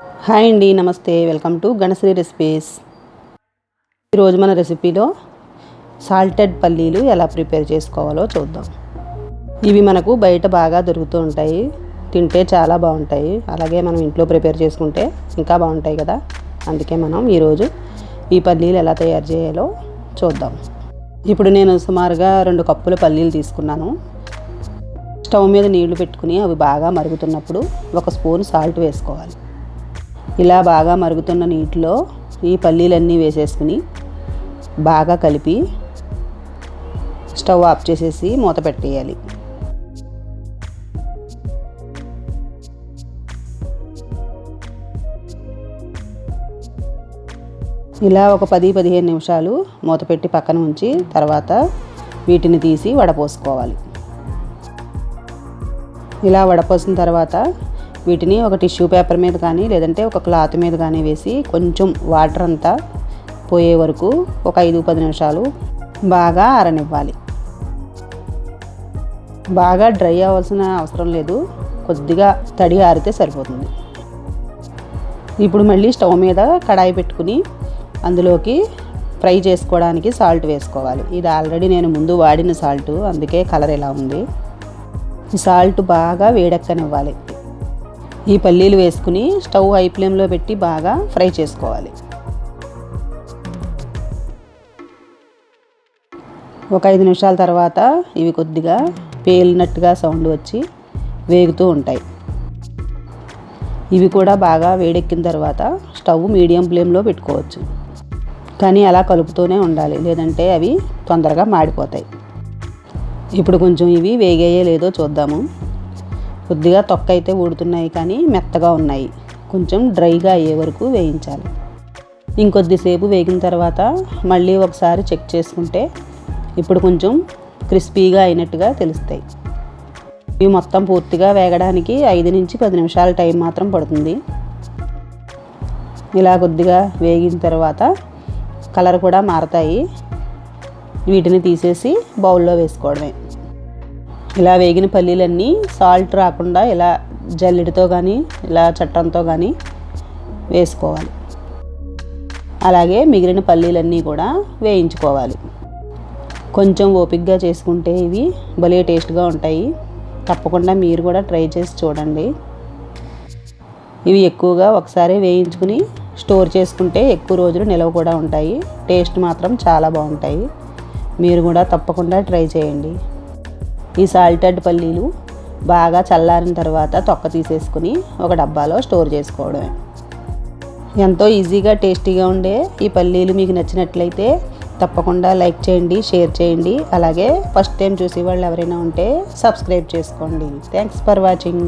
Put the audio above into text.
Hi అండి, నమస్తే. Welcome to Ganasri recipes. ఈరోజు మన రెసిపీలో సాల్టెడ్ పల్లీలు ఎలా ప్రిపేర్ చేసుకోవాలో చూద్దాం. ఇవి మనకు బయట బాగా దొరుకుతూ ఉంటాయి, తింటే చాలా బాగుంటాయి. అలాగే మనం ఇంట్లో ప్రిపేర్ చేసుకుంటే ఇంకా బాగుంటాయి కదా. అందుకే మనం ఈరోజు ఈ పల్లీలు ఎలా తయారు చేయాలో చూద్దాం. ఇప్పుడు నేను సుమారుగా 2 కప్పుల పల్లీలు తీసుకున్నాను. స్టవ్ మీద నీళ్లు పెట్టుకుని అవి బాగా మరుగుతున్నప్పుడు 1 స్పూన్ సాల్ట్ వేసుకోవాలి. ఇలా బాగా మరుగుతున్న నీటిలో ఈ పల్లీలన్నీ వేసేసుకుని బాగా కలిపి స్టవ్ ఆఫ్ చేసేసి మూత పెట్టేయాలి. ఇలా ఒక 10-15 నిమిషాలు మూత పెట్టి పక్కన ఉంచి తర్వాత వీటిని తీసి వడపోసుకోవాలి. ఇలా వడపోసిన తర్వాత వీటిని ఒక టిష్యూ పేపర్ మీద కానీ లేదంటే ఒక క్లాత్ మీద కానీ వేసి కొంచెం వాటర్ అంతా పోయే వరకు ఒక 5-10 నిమిషాలు బాగా ఆరనివ్వాలి. బాగా డ్రై అవ్వాల్సిన అవసరం లేదు, కొద్దిగా తడి ఆరితే సరిపోతుంది. ఇప్పుడు మళ్ళీ స్టవ్ మీద కడాయి పెట్టుకుని అందులోకి ఫ్రై చేసుకోవడానికి సాల్ట్ వేసుకోవాలి. ఇది ఆల్రెడీ నేను ముందు వాడిన సాల్ట్, అందుకే కలర్ ఇలా ఉంది. ఈ సాల్ట్ బాగా వేడెక్కనివ్వాలి. ఈ పల్లీలు వేసుకుని స్టవ్ హై ఫ్లేమ్లో పెట్టి బాగా ఫ్రై చేసుకోవాలి. ఒక 5 నిమిషాల తర్వాత ఇవి కొద్దిగా పేలినట్టుగా సౌండ్ వచ్చి వేగుతూ ఉంటాయి. ఇవి కూడా బాగా వేడెక్కిన తర్వాత స్టవ్ మీడియం ఫ్లేమ్లో పెట్టుకోవచ్చు, కానీ అలా కలుపుతూనే ఉండాలి, లేదంటే అవి తొందరగా మాడిపోతాయి. ఇప్పుడు కొంచెం ఇవి వేగాయో లేదో చూద్దాము. కొద్దిగా తొక్క అయితే ఊడుతున్నాయి, కానీ మెత్తగా ఉన్నాయి. కొంచెం డ్రైగా అయ్యే వరకు వేయించాలి. ఇంకొద్దిసేపు వేగిన తర్వాత మళ్ళీ ఒకసారి చెక్ చేసుకుంటే ఇప్పుడు కొంచెం క్రిస్పీగా అయినట్టుగా తెలుస్తాయి. ఇవి మొత్తం పూర్తిగా వేగడానికి 5-10 నిమిషాల టైం మాత్రం పడుతుంది. ఇలా కొద్దిగా వేగిన తర్వాత కలర్ కూడా మారతాయి. వీటిని తీసేసి బౌల్లో వేసుకోవడమే. ఇలా వేగిన పల్లీలన్నీ సాల్ట్ రాకుండా ఇలా జల్లెడతో కానీ ఇలా చట్టంతో కానీ వేసుకోవాలి. అలాగే మిగిలిన పల్లీలన్నీ కూడా వేయించుకోవాలి. కొంచెం ఓపికగా చేసుకుంటే ఇవి భలే టేస్ట్గా ఉంటాయి. తప్పకుండా మీరు కూడా ట్రై చేసి చూడండి. ఇవి ఎక్కువగా ఒకసారి వేయించుకుని స్టోర్ చేసుకుంటే ఎక్కువ రోజులు నిలవ కూడా ఉంటాయి. టేస్ట్ మాత్రం చాలా బాగుంటాయి. మీరు కూడా తప్పకుండా ట్రై చేయండి. ఈ సాల్టెడ్ పల్లీలు బాగా చల్లారిన తర్వాత తొక్క తీసేసుకుని ఒక డబ్బాలో స్టోర్ చేసుకోవడమే. ఎంతో ఈజీగా టేస్టీగా ఉండే ఈ పల్లీలు మీకు నచ్చినట్లయితే తప్పకుండా లైక్ చేయండి, షేర్ చేయండి. అలాగే ఫస్ట్ టైం చూసే వాళ్ళు ఎవరైనా ఉంటే సబ్స్క్రైబ్ చేసుకోండి. Thanks for watching.